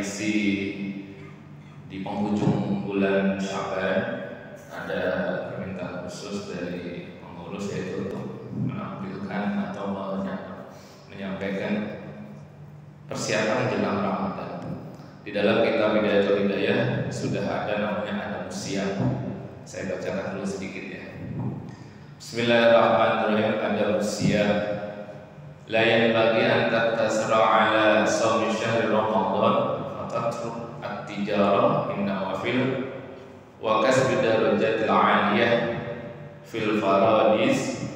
edisi di penghujung bulan Sya'ban ada permintaan khusus dari pengurus, yaitu untuk menampilkan atau menyampaikan persiapan jelang Ramadan. Di dalam kitab Bidayatul Hidayah sudah ada namanya Adabus Shiyam. Saya bacakan dulu sedikit ya. Bismillahirrahmanirrahim. Adabus Shiyam. La yanbaghi an tattasra ala shaumi syahri Ramadan fatatruk at-tijarah min nawafil wa kasbi darajatil 'aliyah fil faradis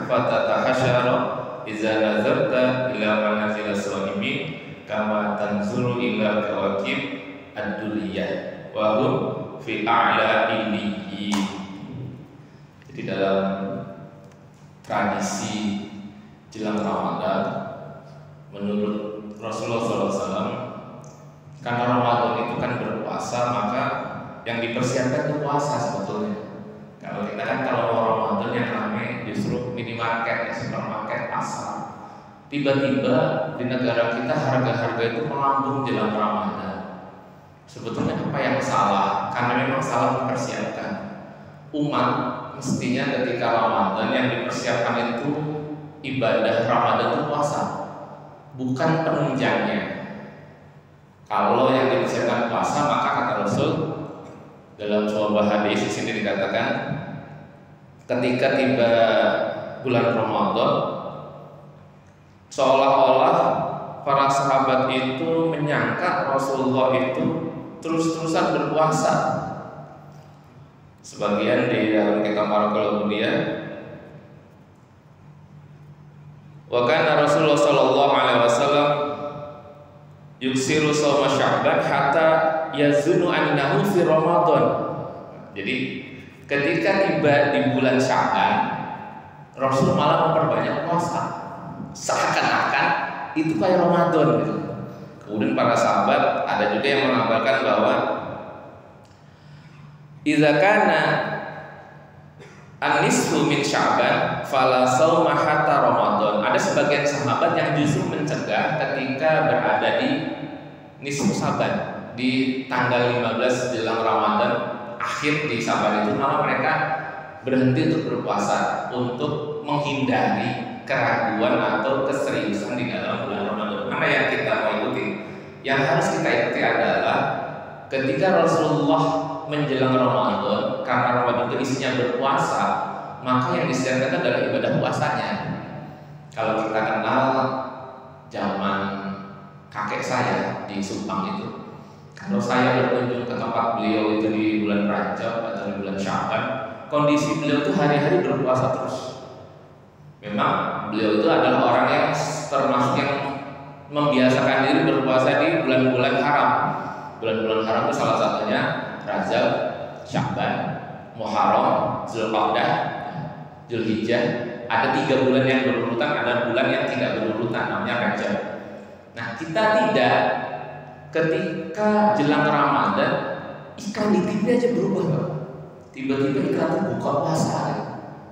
fatatahashara idza nazarta ila manazil as-shaimin kama tanzuru ila kawakib ad-duliyah wa hum fi a'la illiyin. Jadi dalam tradisi jelang Ramadan, menurut Rasulullah SAW, karena Ramadan itu kan berpuasa, maka yang dipersiapkan itu puasa sebetulnya. Kalau kita kan kalau mau Ramadan yang ramai justru minimarket, supermarket, pasar. Tiba-tiba di negara kita harga-harga itu melambung jelang Ramadan. Sebetulnya apa yang salah? Karena memang salah mempersiapkan. Umat mestinya ketika Ramadan yang dipersiapkan itu ibadah Ramadan itu puasa, bukan penunjangnya. Kalau yang dipersiapkan puasa, maka kata Rasul dalam sebuah hadis di sini dikatakan, ketika tiba bulan Ramadan, seolah-olah para sahabat itu menyangka Rasulullah itu terus-terusan berpuasa. Sebagian di dalam kitab Marqul Qudiyah, wa kana Rasulullah sallallahu alaihi wasallam yuksiru shauma Sya'ban hatta yazunnu annahu fi Ramadan. Jadi ketika tiba di bulan Sya'ban, Rasul malah memperbanyak puasa, seakan-akan itu kayak Ramadan gitu. Kemudian para sahabat ada juga yang mengabarkan bahwa idza kana an-nisfu min Sya'ban fala shauma hatta Ramadan. Ada sebagian sahabat yang justru mencegah ketika berada di nisfu Sya'ban, di tanggal 15 jelang Ramadan, akhir di Sya'ban itu malah mereka berhenti untuk berpuasa untuk menghindari keraguan atau keseriusan di dalam bulan Ramadan. Mana yang kita mau ikuti? Yang harus kita ikuti adalah ketika Rasulullah menjelang Ramadan, karena Ramadan itu isinya berpuasa, maka yang disediakan adalah ibadah puasanya. Kalau kita kenal zaman kakek saya di Subang itu, kalau saya berkunjung ke tempat beliau itu di bulan Rajab atau di bulan Sya'ban, kondisi beliau itu hari-hari berpuasa terus. Memang beliau itu adalah orang yang termasuk yang membiasakan diri berpuasa di bulan-bulan haram. Bulan-bulan haram itu salah satunya Rajab, Sya'ban, Muharram, Zulqa'dah, Zulhijjah. Ada 3 bulan yang berurutan, ada bulan yang tidak berurutan, namanya Rajab. Nah, kita tidak. Ketika jelang Ramadan, iklan di TV aja berubah, Pak. Tiba-tiba iklan itu buka puasa.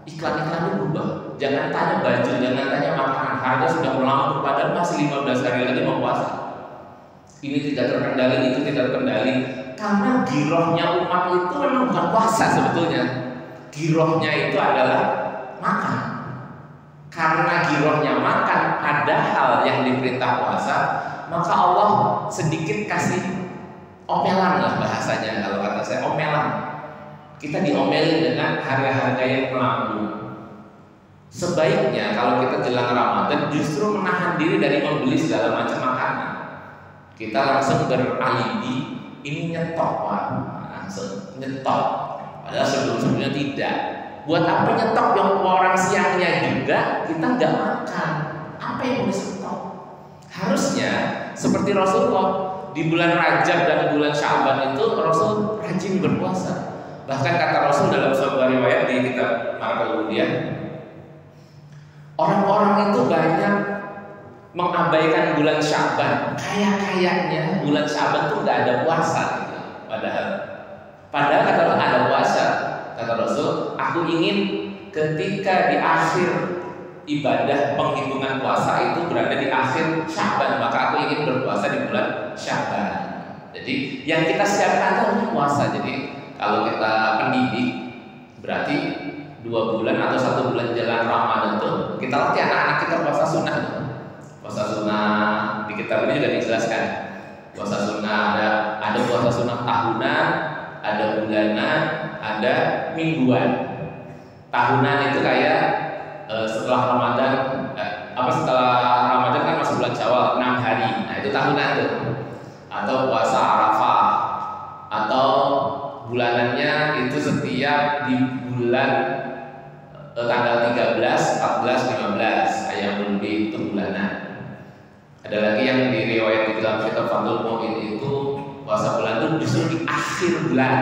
Iklan-iklannya berubah. Jangan tanya baju, jangan tanya makanan, harga sudah melambung, padahal masih 15 hari lagi mau puasa. Ini tidak terkendali, itu tidak terkendali. Karena girohnya umat itu memang bukan puasa sebetulnya. Girohnya itu adalah makan. Karena girohnya makan, padahal yang diperintah puasa, maka Allah sedikit kasih omelan lah bahasanya, kalau kata saya omelan. Kita diomelin dengan harga-harga yang melambung. Sebaiknya kalau kita jelang Ramadan justru menahan diri dari membeli segala macam makanan. Kita langsung beralibi, ini nyetok, Pak, langsung nyetok. Padahal sebelum-sebelumnya tidak. Buat apa nyetok yang orang siangnya juga kita nggak makan? Apa yang mau disetok? Harusnya seperti Rasulullah di bulan Rajab dan bulan Sya'ban itu Rasul rajin berpuasa. Bahkan kata Rasul dalam sebuah riwayat di kitab Marqul Qudiyah, orang-orang itu banyak mengabaikan bulan Sya'ban. Kayaknya bulan Sya'ban itu nggak ada puasa gitu. Padahal kata Allah ada puasa. Kata Rasul, aku ingin ketika di akhir ibadah penghitungan puasa itu berada di akhir Sya'ban, maka aku ingin berpuasa di bulan Sya'ban. Jadi yang kita siapkan itu puasa. Jadi kalau kita pendidik berarti 2 bulan atau 1 bulan jelang Ramadan tuh kita latih anak-anak kita puasa sunnah. Puasa sunnah di kitab ini juga dijelaskan. Puasa sunnah ada puasa sunnah tahunan, ada bulanan, ada mingguan. Tahunan itu kayak setelah Ramadan, setelah Ramadan kan masuk bulan Syawal 6 hari. Nah itu tahunan tuh. Atau puasa Arafah, atau bulanannya itu setiap di bulan tanggal 13, 14, 15 ayam lebih itu bulanan. Ada lagi yang diriwayat di dalam kitab Fathul Mu'in itu puasa bulan itu justru di akhir bulan,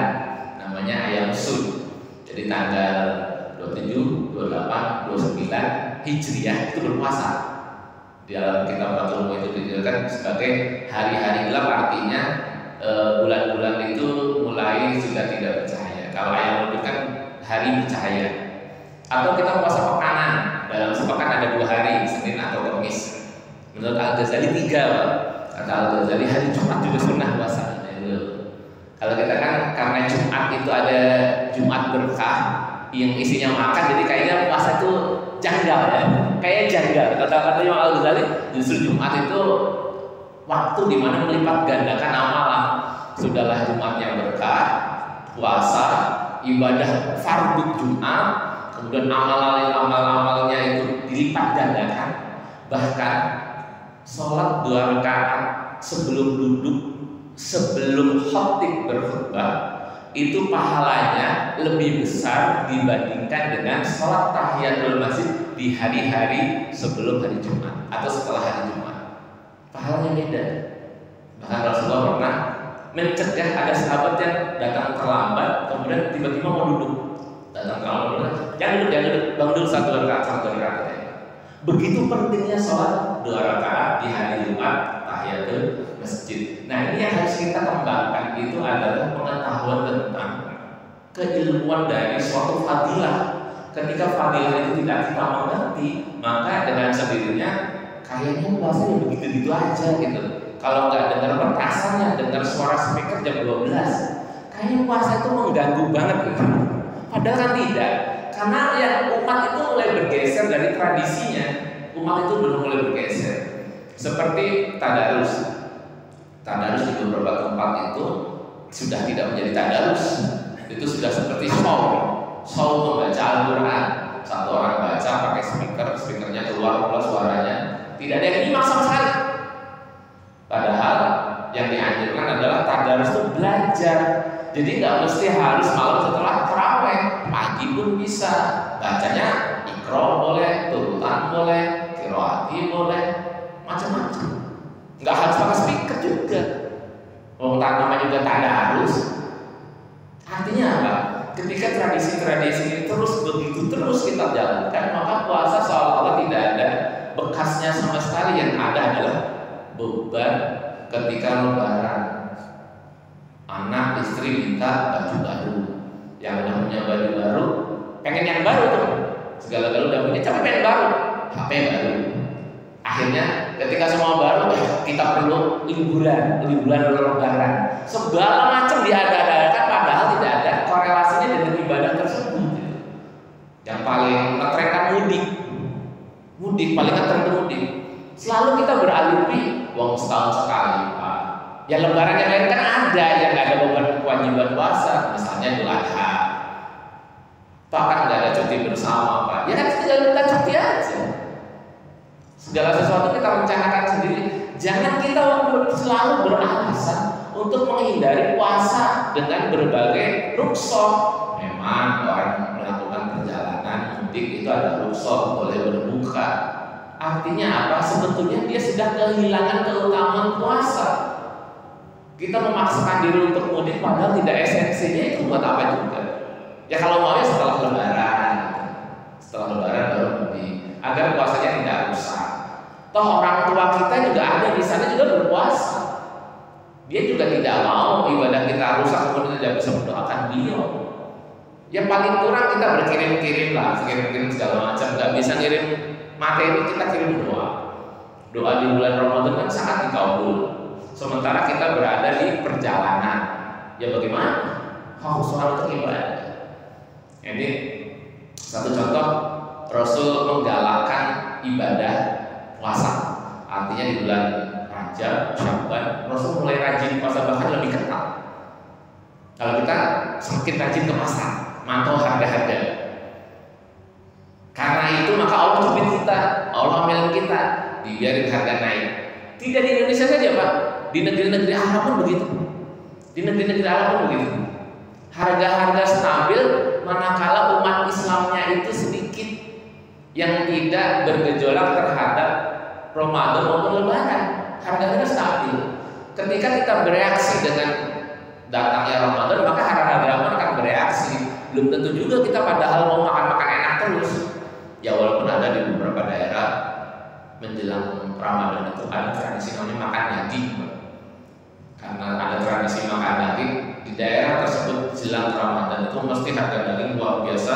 namanya ayam sud. Jadi tanggal 27, 28, 29 Hijriah itu berpuasa. Di dalam kitab Fathul Mu'in itu dijelaskan sebagai hari-hari gelap, artinya bulan-bulan itu mulai sudah tidak bercahaya. Kalau ayam lebih kan hari bercahaya. Atau kita puasa pekanan, dalam sepekan ada 2 hari, Senin atau Kamis. Menurut Al-Ghazali 3, Pak. Kata Al-Ghazali hari Jumat juga sunnah puasa. Kalau kita kan karena Jumat itu ada Jumat berkah yang isinya makan, jadi kayaknya puasa itu janggal ya. Kayak janggal. Kata-kata Imam Al-Ghazali justru Jumat itu waktu dimana melipat gandakan amalan. Sudahlah Jumat yang berkah, puasa, ibadah fardhu Jumat, kemudian amal-amalnya itu dilipat gandakan. Bahkan sholat 2 rakaat sebelum duduk, sebelum khatib berkhutbah, itu pahalanya lebih besar dibandingkan dengan sholat tahiyatul masjid di hari-hari sebelum hari Jumat atau setelah hari Jumat. Pahalanya beda. Bahkan Rasulullah pernah mencegah ada sahabat yang datang terlambat, kemudian tiba-tiba mau duduk. Datang terlambat, jangan duduk, bangun dulu 1 rakaat. Begitu pentingnya sholat 2 rakaat di hari Jumat tahiyatul masjid. Nah ini yang harus kita kembangkan, itu adalah pengetahuan tentang keilmuan dari suatu fadilah. Ketika fadilah itu tidak kita mengerti, maka dengan sendirinya kayaknya puasa ya begitu-gitu aja gitu. Kalau nggak dengar petasannya, dengar suara speaker jam 12, kayaknya puasa itu mengganggu banget gitu. Padahal kan tidak. Karena ya umat itu mulai bergeser dari tradisinya. Umat itu belum mulai bergeser. Seperti tadarus. Tadarus di beberapa tempat itu sudah tidak menjadi tadarus. Itu sudah seperti show membaca Al-Quran. Satu orang baca pakai speakernya keluar pula suaranya. Tidak ada yang nyimak sama sekali. Padahal yang dianjurkan adalah tadarus itu belajar. Jadi nggak mesti harus malam setelah tarawih, pagi pun bisa. Bacanya Iqra boleh, turutan boleh, qiraati boleh, macam-macam. Nggak harus pakai speaker juga. Namanya juga tadarus. Artinya apa? Ketika tradisi-tradisi ini terus kita jalankan, maka puasa seolah-olah tidak ada bekasnya sama sekali. Yang ada adalah beban ketika lebaran. Anak istri minta baju baru, yang udah punya baju baru pengen yang baru tuh, segala-gala udah punya, tapi pengen baru, HP baru. Akhirnya ketika semua baru, kita perlu liburan lebaran, segala macam diada-adakan, padahal tidak ada korelasinya dengan ibadah tersebut. Yang paling ngetren kan mudik paling ngetren itu mudik. Selalu kita beralibi uang setahun sekali, Pak. Ya lebaran yang lain kan ada yang nggak ada beban kewajiban puasa, misalnya Idul Adha. Pak kan nggak ada cuti bersama, Pak. Ya kan tinggal kita cuti aja. Segala sesuatu kita rencanakan sendiri. Jangan kita selalu beralasan untuk menghindari puasa dengan berbagai rukhsah. Memang orang melakukan perjalanan mudik itu ada rukhsah, boleh berbuka. Artinya apa? Sebetulnya dia sudah kehilangan keutamaan puasa. Kita memaksakan diri untuk mudik padahal tidak esensinya, itu buat apa juga? Ya kalau mau ya setelah lebaran baru mudik, agar puasanya tidak rusak. Toh orang tua kita juga ada di sana juga berpuasa. Dia juga tidak mau ibadah kita rusak kemudian tidak bisa mendoakan beliau. Ya paling kurang kita berkirim-kirim lah, kirim-kirim segala macam. Nggak bisa ngirim materi, kita kirim doa. Doa di bulan Ramadan kan sangat dikabul. sementara kita berada di perjalanan. Ya bagaimana? Fokus untuk ibadah. Jadi satu contoh, Rasul menggalakkan ibadah puasa. Artinya di bulan Rajab, Sya'ban, Rasul mulai rajin puasa, bahkan lebih ketat. Kalau kita semakin rajin ke pasar, mantau harga-harga. Karena itu maka Allah cubit kita, Allah milih kita, dibiarin harga naik. Tidak di Indonesia saja Pak, di negeri-negeri Arab pun begitu. Di negeri-negeri Arab pun begitu. Harga-harga stabil manakala umat Islamnya itu sedikit yang tidak bergejolak terhadap Ramadan maupun Lebaran. Harga-harga stabil. Ketika kita bereaksi dengan datangnya Ramadan, maka harga-harga pun akan bereaksi. Belum tentu juga kita padahal mau makan-makan enak terus. Ya walaupun ada di beberapa daerah menjelang Ramadan itu ada tradisi namanya makan daging. Karena ada tradisi makan daging di daerah tersebut jelang Ramadan itu mesti harga daging luar biasa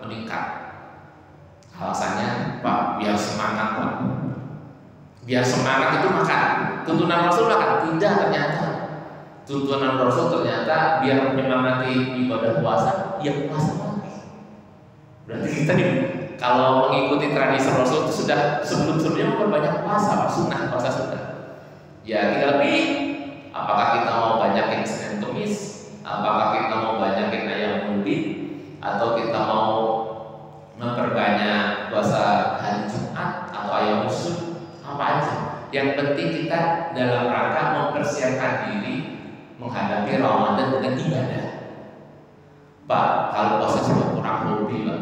meningkat. Alasannya Pak, biar semangat Pak. Biar semangat itu makan. Tuntunan Rasul makan? Tidak ternyata. Tuntunan Rasul ternyata biar menyemangati ibadah puasa, ya puasa lagi. Berarti kita nih kalau mengikuti tradisi Rasul itu sudah sebelum-sebelumnya memperbanyak puasa, sunnah, puasa sunnah. Ya tinggal pilih. Apakah kita mau banyakin Senin Kemis? Apakah kita mau banyakin ayam ungbi? Atau kita mau memperbanyak puasa hari Jumat atau ayam usul? Apa aja? Yang penting kita dalam rangka mempersiapkan diri menghadapi Ramadan dengan ibadah. Pak, kalau puasa sudah kurang hobi Pak.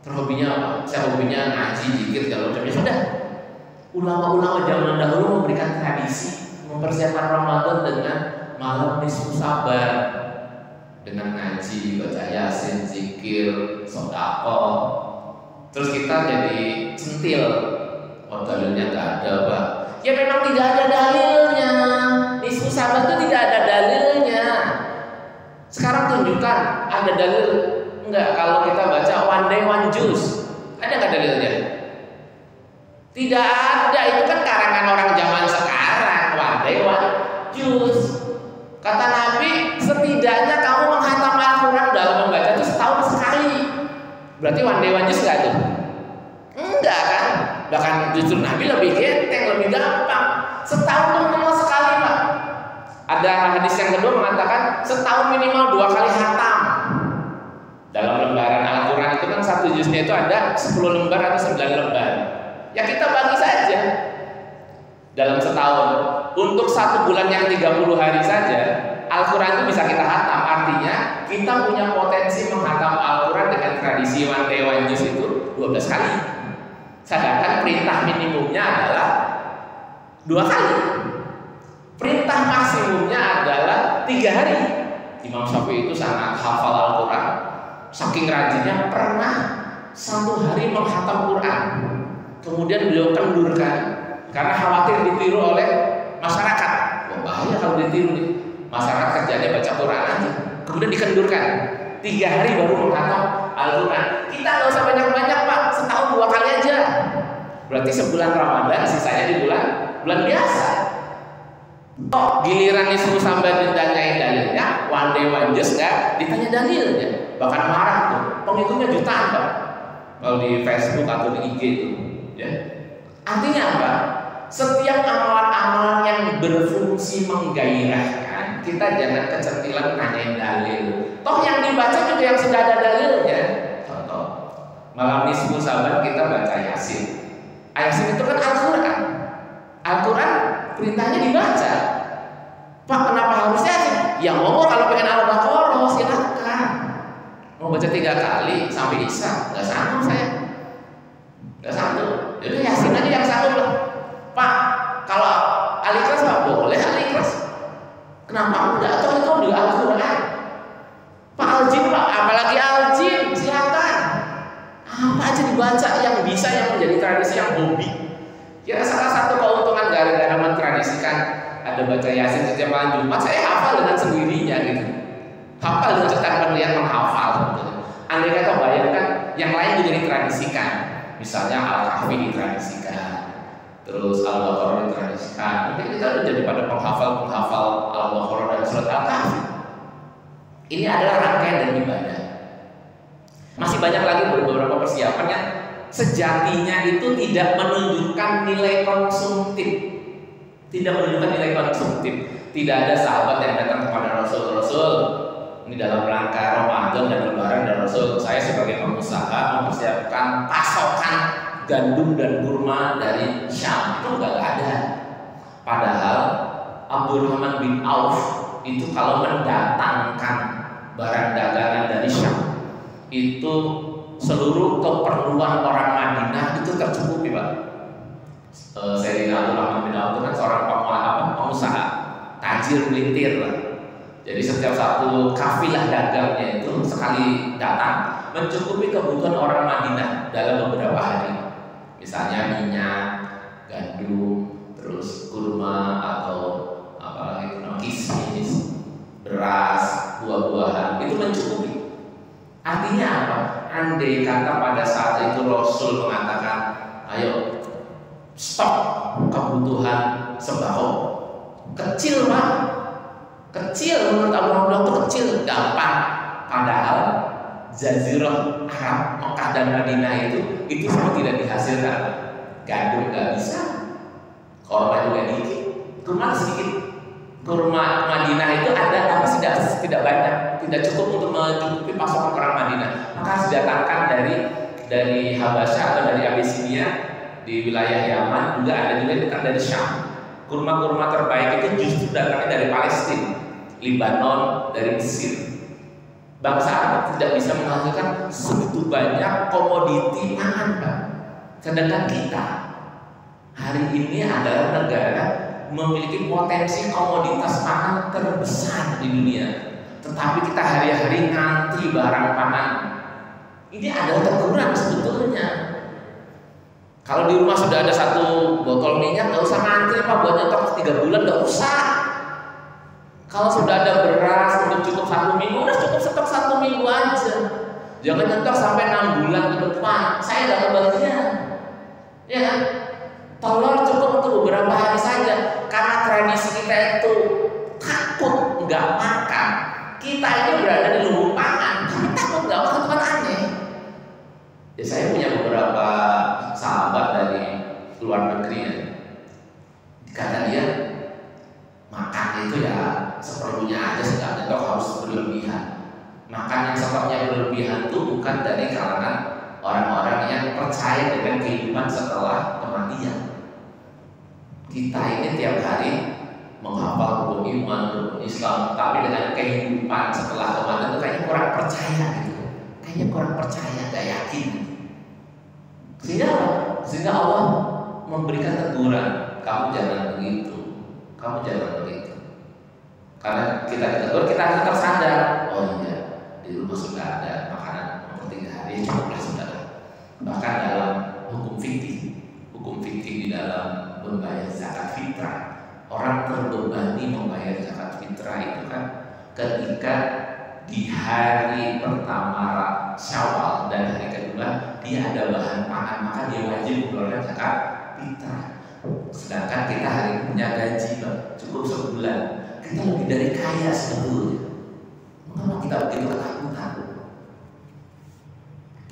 Terhobinya apa? Saya hobinya ngaji, zikir, segala macam. Ya sudah. Ulama-ulama zaman dahulu memberikan tradisi mempersiapkan Ramadan dengan malam nisfu sabar, dengan ngaji, baca yasin, zikir, sedekah. Terus kita jadi centil. Oh, dalilnya nggak ada Pak. Ya memang tidak ada dalilnya. Nisfu sabar itu tidak ada dalilnya. Sekarang tunjukkan ada dalil enggak kalau kita baca one day one juice. Ada nggak dalilnya? Tidak ada. Itu kan karangan orang zaman sekarang. One day one juice. Kata Nabi, setidaknya kamu menghatam Al-Quran dalam membaca itu setahun sekali. Berarti one day one juice nggak tuh? Enggak kan? Bahkan justru Nabi lebih genteng, lebih gampang. Setahun tuh minimal sekali Pak. Ada hadis yang kedua mengatakan setahun minimal 2 kali hatam. Dalam lembaran Al-Quran itu kan satu juznya itu ada 10 lembar atau 9 lembar. Ya kita bagi saja dalam setahun. Untuk 1 bulan yang 30 hari saja Al-Quran itu bisa kita hatam. Artinya kita punya potensi menghatam Al-Quran dengan tradisi one day one juz itu 12 kali. Sedangkan perintah minimumnya adalah 2 kali. Perintah maksimumnya adalah 3 hari. Imam Syafi'i itu sangat hafal Al-Quran. Saking rajinnya pernah 1 hari menghatam Quran. Kemudian beliau kendurkan karena khawatir ditiru oleh masyarakat. Wah bahaya kalau ditiru nih. Masyarakat kerjanya baca Quran aja. Kemudian dikendurkan 3 hari baru menghatam Al-Quran. Kita nggak usah banyak-banyak Pak. Setahun 2 kali aja. Berarti sebulan Ramadan, sisanya di bulan biasa. Oh, giliran nisfu sampai ditanyain dalilnya, one day one juice nggak ditanya dalilnya, bahkan marah tuh, pengikutnya jutaan Pak. Kalau di Facebook atau di IG itu, ya. Artinya apa? Setiap amalan-amalan yang berfungsi menggairahkan, kita jangan kecentilan nanyain dalil. Toh yang dibaca juga yang sudah ada dalilnya. Contoh, malam nisfu saban kita baca Yasin. Yasin itu kan Al-Quran. Al-Quran perintahnya dibaca. Pak, kenapa harus Yasin? Ya mau kalau pengen Al-Baqarah silakan. Mau baca 3 kali sampai Isya, nggak sanggup saya. Nggak sanggup. Jadi Yasin aja yang sanggup lah. Pak, kalau Al-Ikhlas nggak boleh Al-Ikhlas. Kenapa enggak? Atau itu di Al-Quran. Pak Al-Jin Pak, apalagi Al-Jin silakan. Apa aja dibaca yang bisa, yang menjadi tradisi, yang hobi. Kira salah satu keuntungan gara-gara mentradisikan ada baca Yasin setiap malam Jumat, saya hafal dengan sendirinya gitu. Hafal dengan tanpa melihat menghafal. Andai kata bayangkan yang lain juga ditradisikan. Misalnya Al-Kahfi ditradisikan, terus Al-Baqarah ditradisikan. Mungkin kita udah jadi pada penghafal Al-Baqarah dan surat Al-Kahfi. Ini adalah rangkaian dari ibadah. Masih banyak lagi beberapa persiapan yang sejatinya itu tidak menunjukkan nilai konsumtif. Tidak menunjukkan nilai konsumtif. Tidak ada sahabat yang datang kepada Rasul, ini dalam rangka Ramadan dan Lebaran, dan Rasul, saya sebagai pengusaha mempersiapkan pasokan gandum dan kurma dari Syam. Itu nggak ada. Padahal Abdurrahman bin Auf itu kalau mendatangkan barang dagangan dari Syam, itu seluruh keperluan orang Madinah itu tercukupi, Pak. Sayyidina Abdurrahman bin Auf itu kan seorang pengusaha, tajir melintir lah. Jadi setiap satu kafilah dagangnya itu sekali datang mencukupi kebutuhan orang Madinah dalam beberapa hari. Misalnya minyak, gandum, terus kurma atau apalagi kismis, beras, buah-buahan, itu mencukupi. Artinya apa? Andai kata pada saat itu Rasul mengatakan, ayo stop kebutuhan sembako, kecil Pak, kecil menurut Abu Abdullah itu kecil, gampang. Padahal Jazirah Arab, Mekah dan Madinah itu semua tidak dihasilkan. Gandum nggak bisa, korma juga dikit, kurma sedikit. Kurma Madinah itu ada tapi tidak banyak, tidak cukup untuk mencukupi pasokan orang Madinah. Maka harus didatangkan dari Habasyah atau dari Abyssinia di wilayah Yaman, juga ada juga yang datang dari Syam. Kurma-kurma terbaik itu justru datangnya dari Palestina, Lebanon, dari Mesir. Bangsa Arab tidak bisa menghasilkan segitu banyak komoditi pangan, Pak. Sedangkan kita hari ini adalah negara memiliki potensi komoditas pangan terbesar di dunia, tetapi kita hari-hari ngantri barang pangan. Ini adalah teguran sebetulnya. Kalau di rumah sudah ada satu botol minyak, nggak usah ngantri Pak, buat nyetok 3 bulan, nggak usah. Kalau sudah ada beras untuk cukup 1 minggu, udah cukup stok 1 minggu aja. Jangan nyetok sampai 6 bulan ke depan. Saya nggak kebagian, ya kan? Telur cukup untuk beberapa hari saja. Karena tradisi kita itu takut nggak makan. Kita ini berada di lumbung pangan, tapi takut nggak makan, kan aneh. Ya, saya punya beberapa sahabat dari luar negeri ya. Kata dia, makan itu ya seperlunya aja, nggak nyetok harus berlebihan. Makan yang sifatnya berlebihan itu bukan dari kalangan orang-orang yang percaya dengan kehidupan setelah kematian. Kita ini tiap hari menghafal rukun iman, rukun Islam, tapi dengan kehidupan setelah kematian itu kayaknya kurang percaya gitu. Kayaknya kurang percaya, gak yakin. Sehingga Allah memberikan teguran, kamu jangan begitu, kamu jangan begitu. Karena kita ditegur, kita harus tersadar. Oh iya, di rumah sudah ada makanan untuk 3 hari, cukuplah saudara. Bahkan dalam hukum fikih di dalam membayar zakat fitrah, orang terbebani membayar zakat fitrah itu kan ketika di hari pertama Syawal dan hari kedua dia ada bahan pangan, maka dia wajib mengeluarkan zakat fitrah. Sedangkan kita hari ini punya gaji cukup sebulan, kita lebih dari kaya sebetulnya. Mengapa kita begitu ketakutan?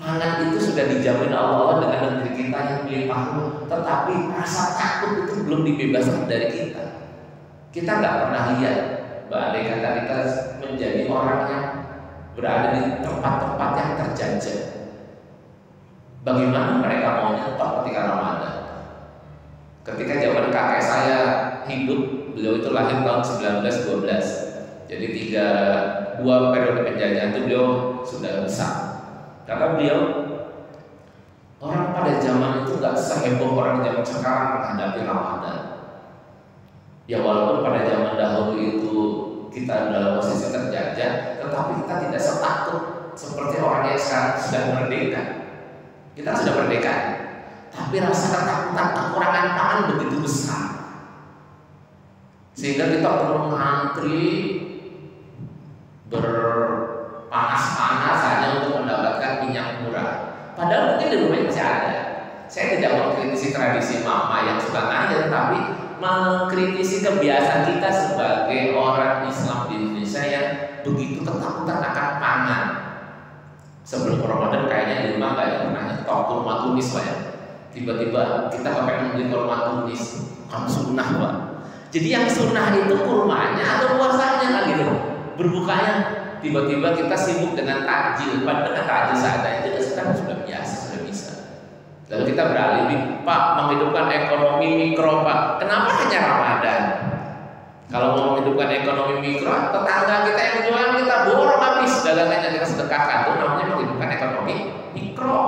Pangan itu sudah dijamin Allah dengan negeri kita yang melimpah ruah, tetapi rasa takut itu belum dibebaskan dari kita. Kita nggak pernah lihat, andai kata kita menjadi orang yang berada di tempat-tempat yang terjajah. Bagaimana mereka mau nyetok ketika Ramadan? Ketika zaman kakek saya hidup, beliau itu lahir tahun 1912. Jadi 2 periode penjajahan itu beliau sudah besar. Karena beliau, orang pada zaman itu nggak seheboh orang zaman sekarang menghadapi Ramadan. Ya walaupun pada zaman dahulu itu kita dalam posisi terjajah, tetapi kita tidak setakut seperti orang yang sekarang sudah merdeka. Kita sudah merdeka, tapi rasa ketakutan kekurangan pangan begitu besar, sehingga kita perlu mengantri berpanas-panas hanya untuk mendapatkan minyak murah. Padahal mungkin di rumahnya masih ada, Saya tidak mengkritisi tradisi mama yang suka ngajar, tapi mengkritisi kebiasaan kita sebagai orang Islam di Indonesia yang begitu ketakutan akan pangan. Sebelum Ramadan kayaknya di rumah nggak pernah nyetok kurma tumis Pak ya. Tiba-tiba kita kepengen beli kurma tumis, kan sunnah Pak. Jadi yang sunnah itu kurmanya atau puasanya kan gitu. Berbukanya tiba-tiba kita sibuk dengan takjil, padahal takjil seadanya itu sekarang sudah biasa, sudah bisa. Lalu kita beralih, Pak, menghidupkan ekonomi mikro Pak. Kenapa hanya Ramadan? Kalau mau menghidupkan ekonomi mikro, tetangga kita yang jual kita borong habis dagangannya, kita sedekahkan. Itu namanya menghidupkan ekonomi mikro.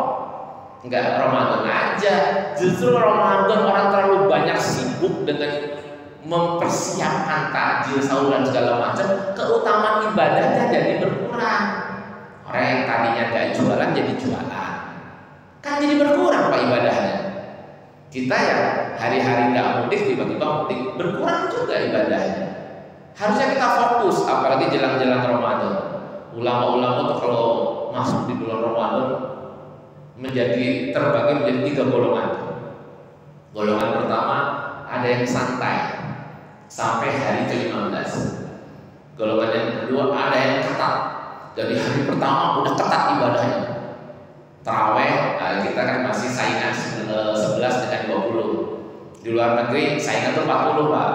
Enggak Ramadan aja. Justru Ramadan orang terlalu banyak sibuk dengan mempersiapkan takjil, sahur dan segala macam, keutamaan ibadahnya jadi berkurang. Orang yang tadinya gak jualan jadi jualan, kan jadi berkurang Pak ibadahnya. Kita yang hari-hari gak mudik tiba-tiba mudik, berkurang juga ibadahnya. Harusnya kita fokus, apalagi jelang-jelang Ramadan. Ulama-ulama tuh kalau masuk di bulan Ramadan terbagi menjadi 3 golongan. Golongan pertama ada yang santai sampai hari ke-15. Golongan yang kedua ada yang ketat. Dari hari pertama udah ketat ibadahnya. Taraweh, kita kan masih saingan 11 dengan 20. Di luar negeri saingan tuh 40 Pak.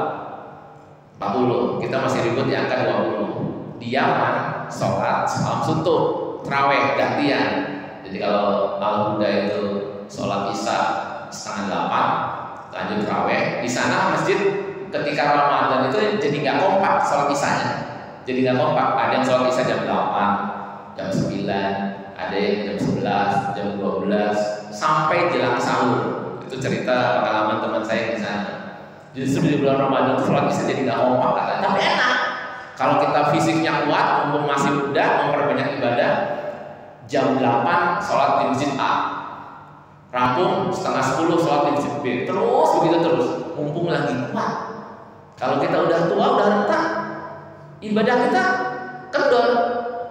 40. Kita masih ribut di angka 20. Di Yaman sholat salam suntuk, taraweh gantian. Jadi kalau Al-Huda itu sholat isya setengah 8, lanjut taraweh. Di sana masjid ketika Ramadan itu jadi nggak kompak sholat isyanya, jadi nggak kompak. Ada yang sholat isya jam 8, jam 9, ada yang jam 11, jam 12, sampai jelang sahur. Itu cerita pengalaman teman saya di sana. Justru di bulan Ramadan itu sholat isya jadi nggak kompak katanya. Tapi enak kalau kita fisiknya kuat, mumpung masih muda, memperbanyak ibadah. Jam 8 sholat di masjid A, rampung setengah 10 sholat di masjid B, terus begitu terus, mumpung lagi kuat. Kalau kita udah tua, udah renta, ibadah kita kendor.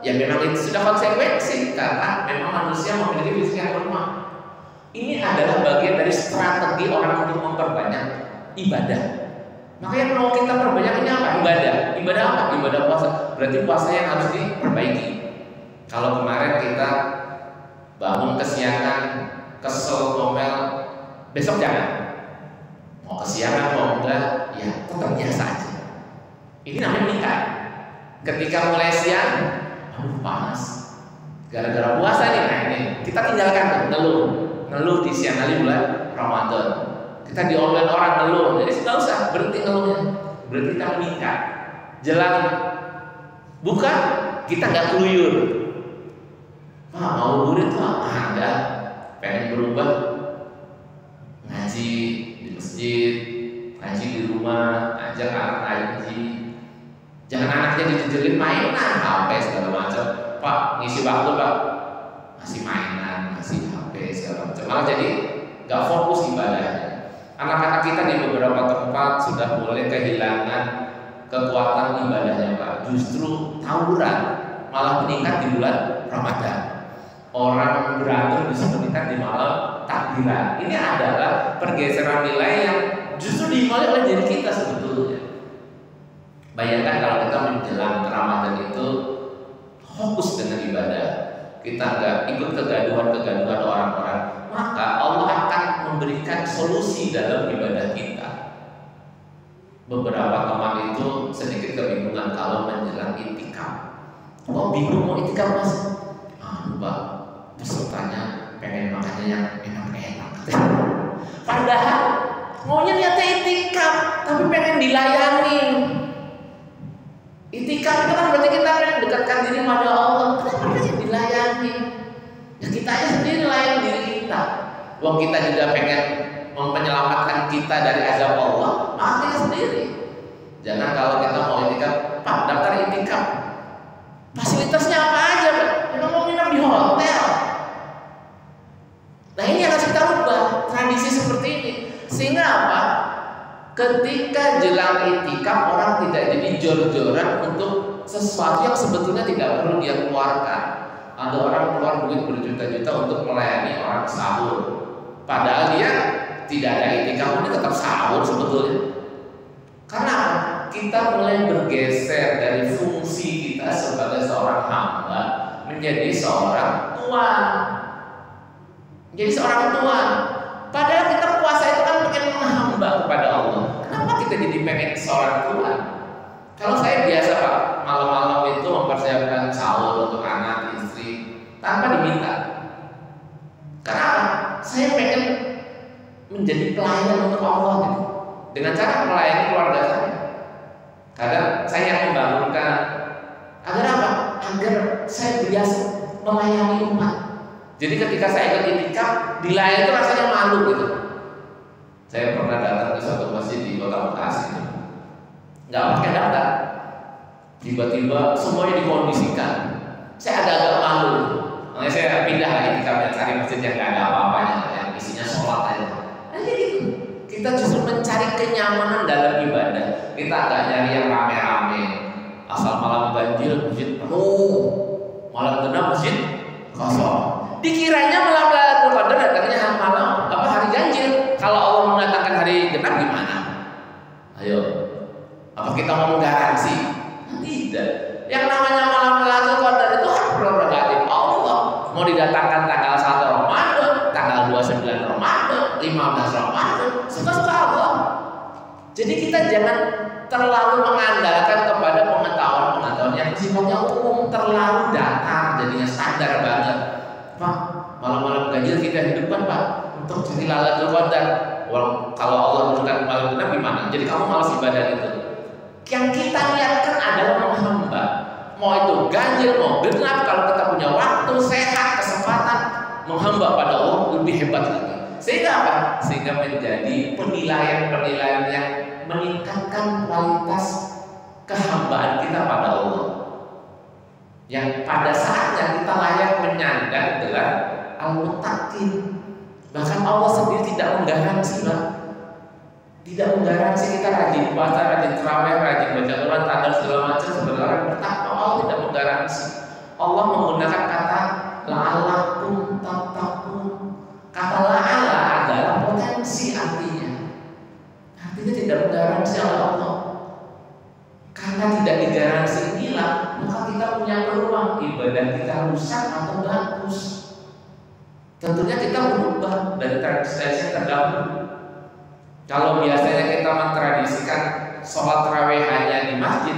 Ya memang itu sudah konsekuensi, karena memang manusia memiliki fisik yang lemah. Ini adalah bagian dari strategi orang untuk memperbanyak ibadah. Makanya mau kita perbanyak ini apa? Ibadah. Ibadah apa? Ibadah puasa. Berarti puasa yang harus diperbaiki. Kalau kemarin kita bangun kesiangan, kesel, ngomel, besok jangan. Mau kesiangan mau enggak, ya tetap biasa aja. Ini namanya meningkat. Ketika mulai siang, aduh panas, gara-gara puasa nih, nah ini kita tinggalkan ngeluh di siang hari bulan Ramadan. Kita diomelin orang ngeluh, jadi nggak usah, berhenti ngeluhnya. Berarti kita meningkat. Jelang buka, kita nggak keluyur. Pak mau burit Pak, enggak, pengen berubah, ngaji di masjid, ngaji di rumah, ajak anak ngaji. Jangan anaknya dijejelin mainan, HP segala macam. Pak ngisi waktu Pak, masih mainan, masih HP segala macam. Malah jadi nggak fokus ibadahnya. Anak-anak kita di beberapa tempat sudah mulai kehilangan kekuatan ibadahnya Pak. Justru tawuran malah meningkat di bulan Ramadan. Orang beratur bisa meningkat di malam takbiran. Ini adalah pergeseran nilai yang justru dimulai oleh diri kita sebetulnya. Bayangkan kalau kita menjelang Ramadan itu fokus dengan ibadah, kita nggak ikut kegaduhan orang-orang, maka Allah akan memberikan solusi dalam ibadah kita. Beberapa teman itu sedikit kebingungan kalau menjelang itikaf. Oh bingung mau itikaf Mas? Pak, pesertanya pengen makannya yang enak-enak. Padahal maunya niatnya itikaf, tapi pengen dilayanin. Itikaf itu kan berarti kita pengen dekatkan diri pada Allah. Kenapa pengen dilayani? Ya kita aja sendiri layani diri kita. Wong kita juga pengen menyelamatkan kita dari azab Allah, maka kita sendiri. Jangan kalau kita mau itikaf, Pak daftar itikaf. Fasilitasnya apa aja, Pak? Kita mau nginep di hotel. Nah ini yang harus kita ubah, tradisi seperti ini. Sehingga apa? Ketika jelang itikaf orang tidak jadi jor-joran untuk sesuatu yang sebetulnya tidak perlu dia keluarkan. Ada orang keluar duit berjuta-juta untuk melayani orang sahur. Padahal dia tidak ada itikaf, ini tetap sahur sebetulnya. Karena apa? Kita mulai bergeser dari fungsi kita sebagai seorang hamba menjadi seorang tuan. Jadi seorang tuan. Padahal kita puasa itu kan pengen menghamba kepada Allah. Kenapa kita jadi pengen seorang tuan? Kalau saya biasa Pak, malam-malam itu mempersiapkan sahur untuk anak, istri tanpa diminta. Karena saya pengen menjadi pelayan untuk Allah gitu. Dengan cara melayani keluarga saya. Kadang saya yang membangunkan. Agar apa? Agar saya biasa melayani umat. Jadi ketika saya ikut itikaf, dilayani itu rasanya malu gitu. Saya pernah datang ke suatu masjid di Kota Bekasi itu, nggak pakai daftar. Tiba-tiba semuanya dikondisikan. Saya agak-agak malu. Makanya saya pindah lagi itikafnya, cari masjid yang nggak ada apa-apanya, yang isinya sholat aja. Aja gitu. Kita justru mencari kenyamanan dalam ibadah. Kita nggak nyari yang rame-rame. Asal malam banjir masjid penuh, malam genap masjid kosong. Dikiranya malam Lailatul Qadar datangnya malam hari ganjil. Kalau Allah mendatangkan hari genap gimana? Ayo, apa kita mau menggaransi? Tidak. Yang namanya malam Lailatul Qadar itu hak prerogatif Allah. Mau didatangkan tanggal 1 Ramadan, tanggal 29 Ramadan, 15 Ramadan, suka-suka Allah. Jadi kita jangan terlalu mengandalkan kepada pengetahuan yang sifatnya umum, terlalu datar, jadinya standar banget. Pak, malam-malam ganjil kita hidupkan Pak untuk cari Lailatul Qadar. Kalau Allah menentukan malam genap gimana? Jadi kamu malas ibadah itu. Yang kita lihatkan adalah menghamba. Mau itu ganjil, mau genap, kalau kita punya waktu, sehat, kesempatan, menghamba pada Allah lebih hebat lagi. Sehingga apa? Sehingga menjadi penilaian-penilaian yang meningkatkan kualitas kehambaan kita pada Allah. Yang pada saatnya kita layak menyandang adalah al-muttaqin. Bahkan Allah sendiri tidak menggaransi, Pak. Tidak menggaransi kita rajin puasa, rajin tarawih, rajin baca Quran, tanda segala macam sebagai orang bertakwa. Allah tidak menggaransi. Allah menggunakan kata la'allakum tattaqun. Kata la'alla adalah potensi artinya. Artinya tidak menggaransi oleh Allah. Karena tidak digaransi inilah, maka kita punya peluang ibadah kita rusak atau bagus. Tentunya kita berubah dari tradisi terdahulu. Kalau biasanya kita mentradisikan sholat tarawih hanya di masjid,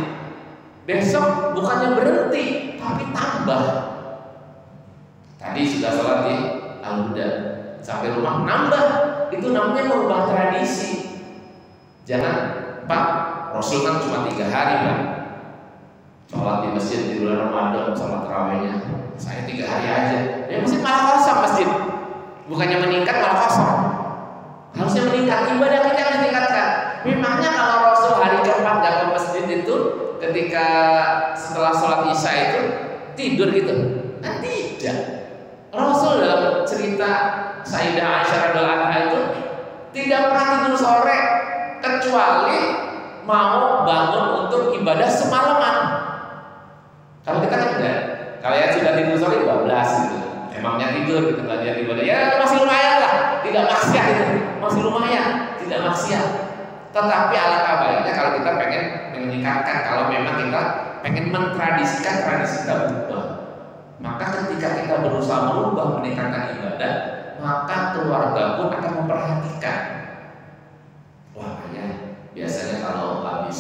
besok bukannya berhenti, tapi tambah. Tadi sudah sholat di Al-Huda, sampai rumah nambah. Itu namanya merubah tradisi. Jangan, Pak, Rasul kan cuma 3 hari Pak sholat di masjid di bulan Ramadan, sholat tarawihnya. Saya 3 hari aja. Ya masjid malah kosong masjid. Bukannya meningkat malah kosong. Harusnya meningkat, ibadah kita harus ditingkatkan. Memangnya kalau Rasul hari keempat gak ke masjid itu ketika setelah sholat isya itu tidur gitu? Kan tidak. Rasul dalam cerita Sayyidah Aisyah radhiyallahu anha itu tidak pernah tidur sore kecuali mau bangun untuk ibadah semalaman. Kalau kita kan enggak. Kalau yang sudah tidur sore 12 gitu. Emangnya tidur gitu kan dia ibadah. Ya masih lumayan lah, tidak maksiat itu. Masih lumayan, tidak maksiat. Tetapi alangkah baiknya kalau kita pengen meningkatkan, kalau memang kita pengen mentradisikan tradisi kita berubah. Maka ketika kita berusaha merubah meningkatkan ibadah, maka keluarga pun akan memperhatikan. Wah, ayah biasanya kalau habis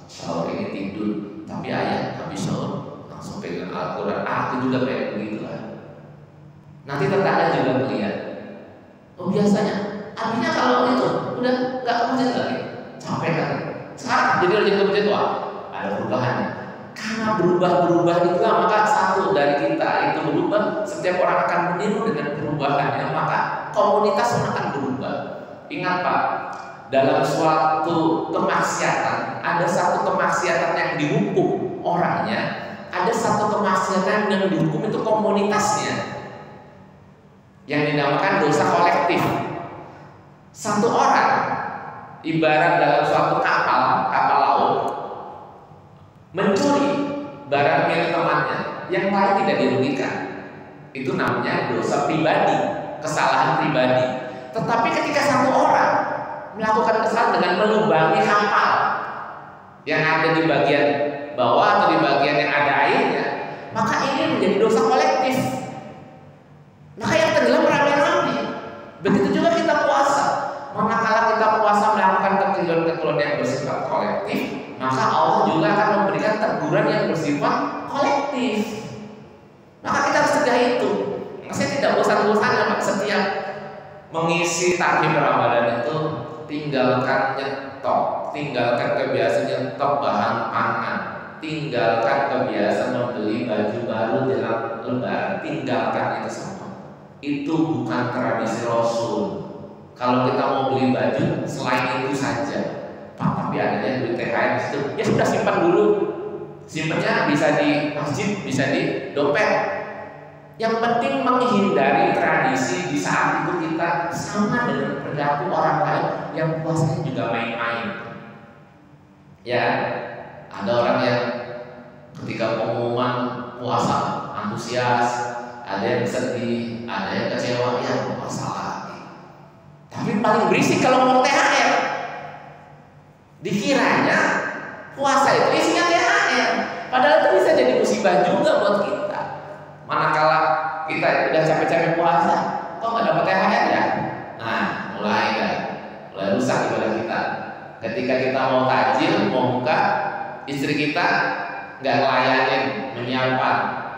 sahur ini tidur, tapi ayah habis sahur langsung pegang Al-Quran. Aku juga kayak begitu lah. Nanti tetangga juga melihat. Oh biasanya, artinya kalau itu udah nggak ke masjid lagi, capek kan? Sekarang jadi rajin ke masjid, wah ada perubahannya. Karena berubah itulah maka satu dari kita itu berubah. Setiap orang akan meniru dengan perubahannya, maka komunitas pun akan berubah. Ingat Pak, dalam suatu kemaksiatan ada satu kemaksiatan yang dihukum orangnya, ada satu kemaksiatan yang dihukum itu komunitasnya, yang dinamakan dosa kolektif. Satu orang ibarat dalam suatu kapal laut mencuri barang milik temannya, yang lain tidak dirugikan. Itu namanya dosa pribadi, kesalahan pribadi. Tetapi ketika satu orang melakukan kesalahan dengan melubangi hampal yang ada di bagian bawah atau di bagian yang ada airnya, maka ini menjadi dosa kolektif. Maka yang tenggelam rame-rame. Begitu juga kita puasa. Manakala kita puasa melakukan kekeliruan-kekeliruan yang bersifat kolektif, maka Allah juga akan memberikan teguran yang bersifat kolektif. Maka kita harus cegah itu. Saya tidak bosan-bosannya Pak, setiap mengisi tahim Ramadan itu tinggalkan nyetok, tinggalkan kebiasaan nyetok bahan pangan, tinggalkan kebiasaan membeli baju baru jelang Lebaran, tinggalkan itu semua. Itu bukan tradisi Rasul. Kalau kita mau beli baju selain itu saja, Pak, tapi adanya duit THR itu, ya sudah simpan dulu. Simpannya bisa di masjid, bisa di dompet. Yang penting menghindari tradisi di saat itu kita sama dengan perilaku orang lain yang puasanya juga main-main. Ya, ada orang yang ketika pengumuman puasa antusias, ada yang sedih, ada yang kecewa, ya puasa lagi. Tapi paling berisik kalau ngomong THR. Dikiranya puasa itu isinya THR, padahal itu bisa jadi musibah juga buat kita. Manakala kita udah capek-capek puasa, kok nggak dapat THR ya? Nah, mulai rusak ibadah kita. Ketika kita mau takjil, mau buka, istri kita nggak ngelayanin, menyiapkan,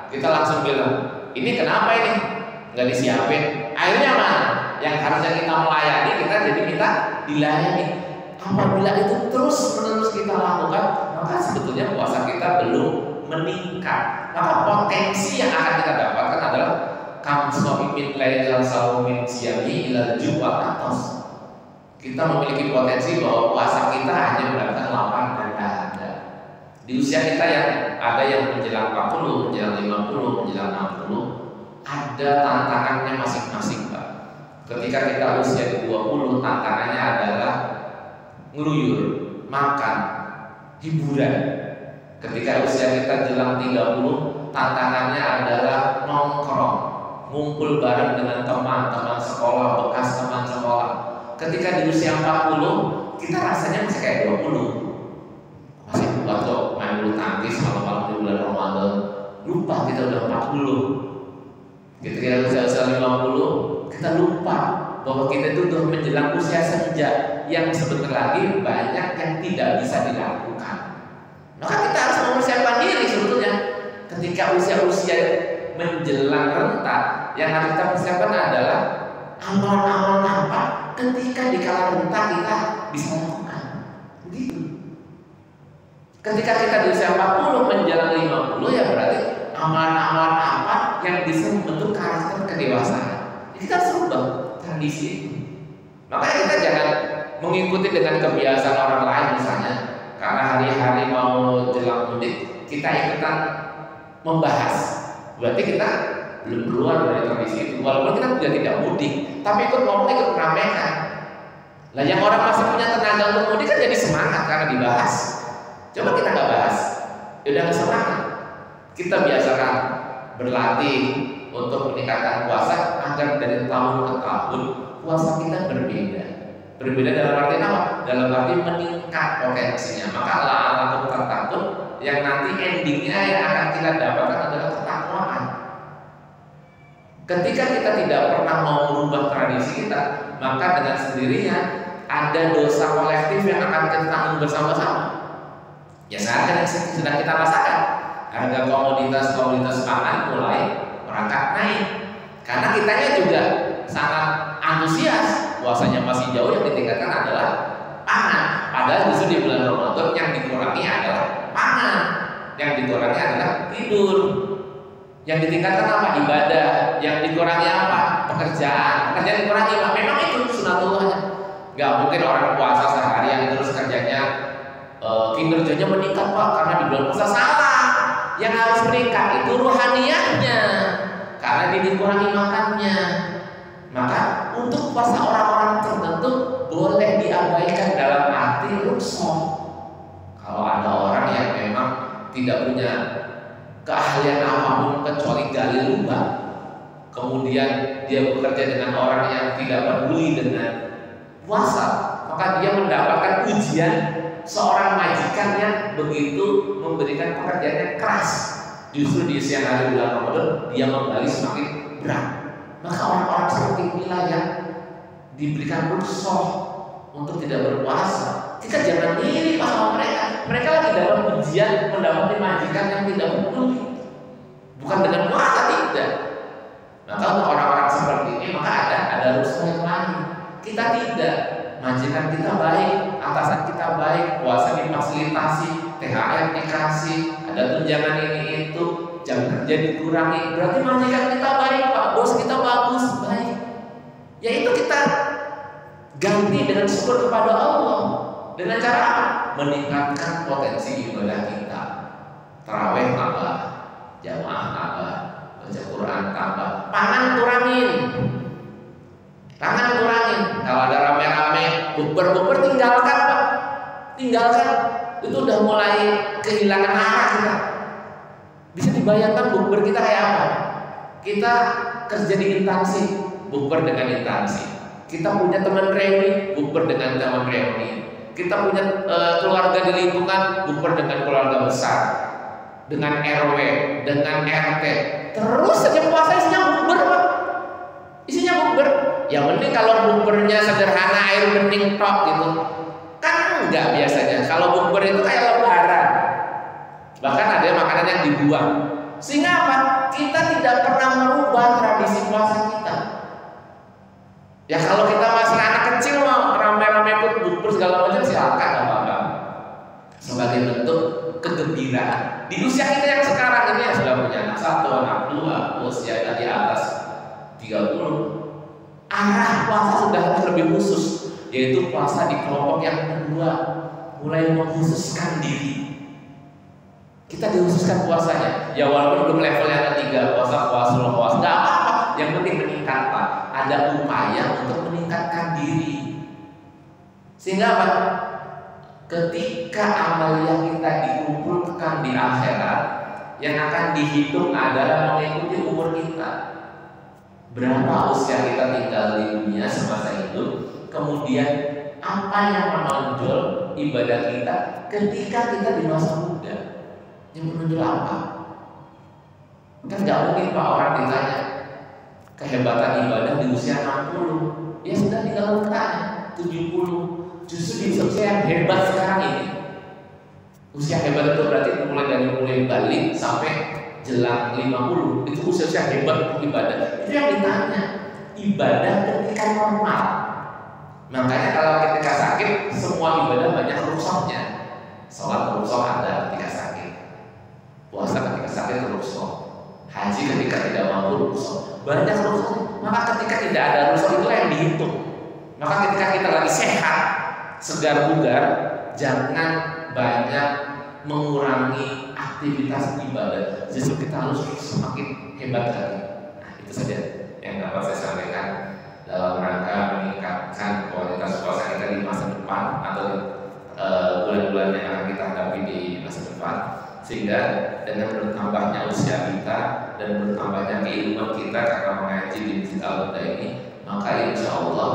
kita langsung bilang, ini kenapa ini? Nggak disiapin. Akhirnya mana? Yang harusnya kita melayani, kita jadi minta dilayani. Apabila itu terus-menerus kita lakukan, maka sebetulnya puasa kita belum meningkat. Maka potensi yang akan kita dapatkan adalah kamsoimin lailal saumin siyami ilal jumat atas. Kita memiliki potensi bahwa puasa kita hanya mendapatkan lapar dan dahaga. Di usia kita yang ada yang menjelang 40, menjelang 50, menjelang 60, ada tantangannya masing-masing, Pak. Ketika kita usia di 20, tantangannya adalah ngeluyur, makan, hiburan. Ketika usia kita jelang 30, tantangannya adalah nongkrong, ngumpul bareng dengan teman-teman sekolah, bekas teman sekolah. Ketika di usia 40, kita rasanya masih kayak 20. Masih buat kok main bulu tangkis malam-malam di bulan Ramadan. Lupa kita udah 40. Ketika usia 50, kita lupa bahwa kita itu udah menjelang usia senja yang sebentar lagi banyak yang tidak bisa dilakukan. Maka kita harus mempersiapkan diri sebetulnya. Ketika usia-usia menjelang renta, yang harus kita persiapkan adalah amalan-amalan apa ketika di kala renta kita bisa lakukan. Begitu. Ketika kita di usia 40 menjelang 50, ya berarti amalan-amalan apa yang bisa membentuk karakter kedewasaan. Kita harus rubah tradisi itu. Makanya kita jangan mengikuti dengan kebiasaan orang lain misalnya. Karena hari-hari mau jelang mudik, kita ikutan membahas. Berarti kita belum keluar dari tradisi itu. Walaupun kita juga tidak mudik, tapi ikut ngomong, ikut meramaikan. Lah yang orang masih punya tenaga untuk mudik kan jadi semangat karena dibahas. Coba kita nggak bahas, ya udah nggak semangat. Kita biasakan berlatih untuk meningkatkan puasa agar dari tahun ke tahun puasa kita berbeda. Berbeda dalam arti apa? Dalam arti meningkat potensinya. Maka la'alakum tattaqun yang nanti endingnya yang akan kita dapatkan adalah ketakwaan. Ketika kita tidak pernah mau merubah tradisi kita, maka dengan sendirinya ada dosa kolektif yang akan kita tanggung bersama-sama. Ya sekarang yang sedang kita rasakan, harga komoditas pangan mulai merangkak naik. Karena kitanya juga sangat antusias. Puasanya masih jauh, yang ditingkatkan adalah pangan. Padahal justru di bulan Ramadan yang dikurangi adalah pangan, yang dikurangi adalah tidur. Yang ditingkatkan apa? Ibadah. Yang dikurangi apa? Pekerjaan. Pekerjaan dikurangi apa? Memang itu sunatullahnya. Gak mungkin orang puasa seharian terus kerjanya kinerjanya meningkat Pak karena di bulan puasa. Salah. Yang harus meningkat itu ruhaniyahnya, karena dia dikurangi makannya. Maka untuk puasa orang-orang tertentu boleh diabaikan dalam arti rukhsah. Kalau ada orang yang memang tidak punya keahlian apapun kecuali gali lubang, kemudian dia bekerja dengan orang yang tidak peduli dengan puasa, maka dia mendapatkan ujian seorang majikan yang begitu memberikan pekerjaan yang keras. Justru di siang hari bulan Ramadan dia kembali semakin berat. Maka orang-orang seperti inilah yang diberikan rukhsah untuk tidak berpuasa. Kita jangan iri sama mereka. Mereka lagi dalam ujian mendapati majikan yang tidak peduli. Bukan dengan puasa, tidak. Maka untuk orang-orang seperti ini maka ada rukhsah yang lain. Kita tidak. Majikan kita baik, atasan kita baik, puasa difasilitasi, THR dikasih, ada tunjangan ini itu, jam kerja dikurangi. Berarti majikan kita baik, Pak bos kita bagus, baik. Yaitu kita ganti dengan syukur kepada Allah. Dengan cara apa? Meningkatkan potensi ibadah kita. Tarawih tambah, jamaah tambah, baca Quran tambah, pangan kurangin. Tangan kurangin. Kalau ada rame-rame, bukber tinggalkan, Pak. Tinggalkan. Itu udah mulai kehilangan arah kita. Bisa dibayangkan bukber kita kayak apa? Kita kerja di instansi, bukber dengan instansi. Kita punya teman reuni, bukber dengan teman reuni. Kita punya keluarga di lingkungan, bukber dengan keluarga besar, dengan RW, dengan RT. Terus saja puasa isinya bukber, Pak. Isinya bukber. Yang penting kalau bukbernya sederhana, air bening tok gitu. Kan enggak biasanya. Kalau bukber itu kayak lebaran. Bahkan ada makanan yang dibuang. Sehingga apa? Kita tidak pernah merubah tradisi puasa kita. Ya kalau kita masih anak kecil mau rame-rame ikut bukber segala macam silakan apa-apa. Sebagai bentuk kegembiraan. Di usia kita yang sekarang ini yang sudah punya anak 1, anak 2, usia di atas 30. Arah puasa sudah harus lebih khusus, yaitu puasa di kelompok yang kedua, mulai mengkhususkan diri. Kita dikhususkan puasanya, ya walaupun belum level yang ketiga, puasa nggak apa-apa. Yang penting meningkat, Pak. Ada upaya untuk meningkatkan diri. Sehingga apa? Ketika amalia kita dikumpulkan di akhirat, yang akan dihitung adalah mengikuti umur kita. Berapa usia kita tinggal di dunia semasa hidup, kemudian apa yang menonjol ibadah kita ketika kita di masa muda. Yang menonjol apa? Kan gak mungkin Pak orang ditanya kehebatan ibadah di usia 60. Ya sudah tinggal bertanya 70. Justru di usia yang hebat sekarang ini. Usia hebat itu berarti mulai balik sampai jelang 50, itu usia hebat untuk ibadah. Itu yang ditanya, ibadah ketika normal. Makanya kalau ketika sakit, semua ibadah banyak rukhsahnya. Sholat rukhsah ada ketika sakit, puasa ketika sakit rukhsah, haji ketika tidak mampu rukhsah. Banyak rukhsah. Maka ketika tidak ada rukhsah itulah yang dihitung. Maka ketika kita lagi sehat, segar bugar, jangan banyak mengurangi aktivitas ibadah. Justru kita harus semakin hebat lagi. Nah, itu saja yang dapat saya sampaikan dalam rangka meningkatkan kualitas puasa kita di masa depan atau bulan-bulan yang akan kita hadapi di masa depan. Sehingga dengan bertambahnya usia kita dan bertambahnya keilmuan kita karena mengaji di Masjid Al-Huda ini, maka insya Allah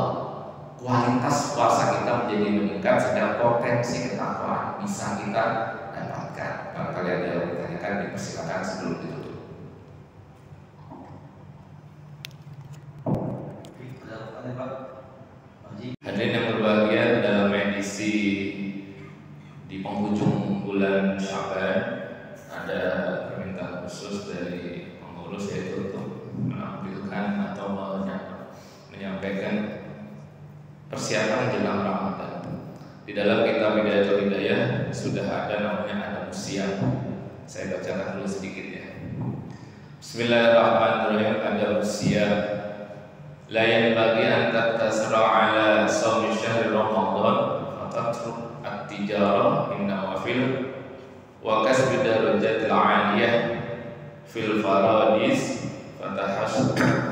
kualitas puasa kita menjadi meningkat sehingga potensi ketakwaan bisa kita dapatkan. Barangkali ada yang ditanyakan, dipersilakan sebelum ditutup. Hadirin yang berbahagia, dalam edisi di penghujung bulan Syaban ada permintaan khusus dari pengurus, yaitu untuk menampilkan atau menyampaikan persiapan jelang Ramadan. Di dalam kitab Bidayatul Hidayah sudah ada namanya adab siyam. Saya bacakan dulu sedikit ya. Bismillahirrahmanirrahim. Adab siyam. La yanbaghi an tattasra ala shaumi syahri Ramadan fatatruk at-tijarah min nawafil wa kasbi darajatil 'aliyah fil faradis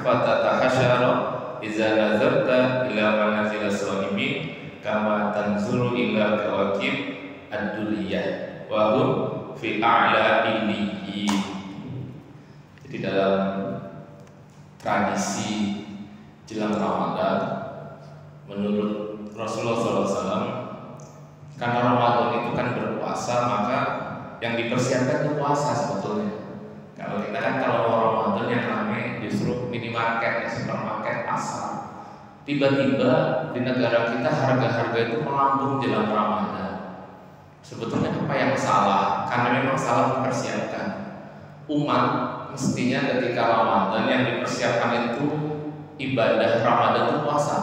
fatatahashara idza nazarta ila manazil as-salimin kama tanzuru ila kawakib ad-duliyah wa hum fi a'la illiyin. Jadi dalam tradisi jelang Ramadan menurut Rasulullah SAW, karena Ramadan itu kan berpuasa, maka yang dipersiapkan itu puasa sebetulnya. Kalau kita kan kalau Ramadan yang ramai justru minimarket, supermarket, pasar. Tiba-tiba di negara kita harga-harga itu melambung jelang Ramadan. Sebetulnya apa yang salah? Karena memang salah mempersiapkan. Umat mestinya ketika Ramadan yang dipersiapkan itu ibadah Ramadan itu puasa,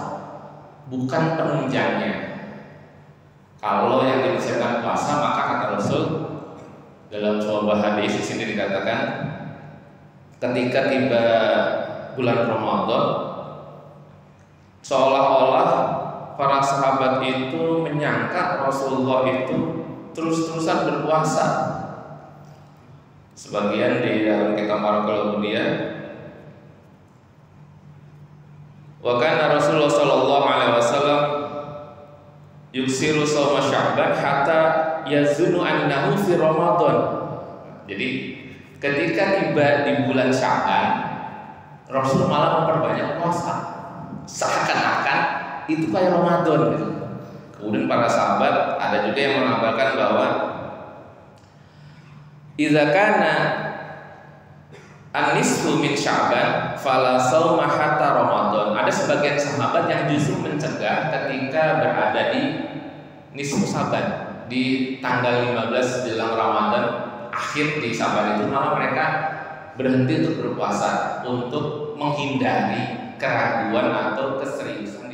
bukan penunjangnya. Kalau yang dipersiapkan puasa, maka kata Rasul dalam sebuah hadis di sini dikatakan, ketika tiba bulan Ramadan, seolah-olah para sahabat itu menyangka Rasulullah itu terus-terusan berpuasa. Sebagian di dalam kitab Marqul Budia, wa kana Rasulullah sallallahu alaihi wasallam yuksiru shauma Sya'ban hatta yazunu annahu fi Ramadan. Jadi ketika tiba di bulan Sya'ban, Rasul malah memperbanyak puasa, seakan-akan itu kayak Ramadan gitu. Kemudian para sahabat ada juga yang mengabarkan bahwa idza kana an-nisfu min Sya'ban fala shauma hatta Ramadan. Ada sebagian sahabat yang justru mencegah ketika berada di nisfu Sya'ban, di tanggal 15 jelang Ramadan akhir di Sya'ban itu, malah mereka berhenti untuk berpuasa untuk menghindari keraguan atau keseriusan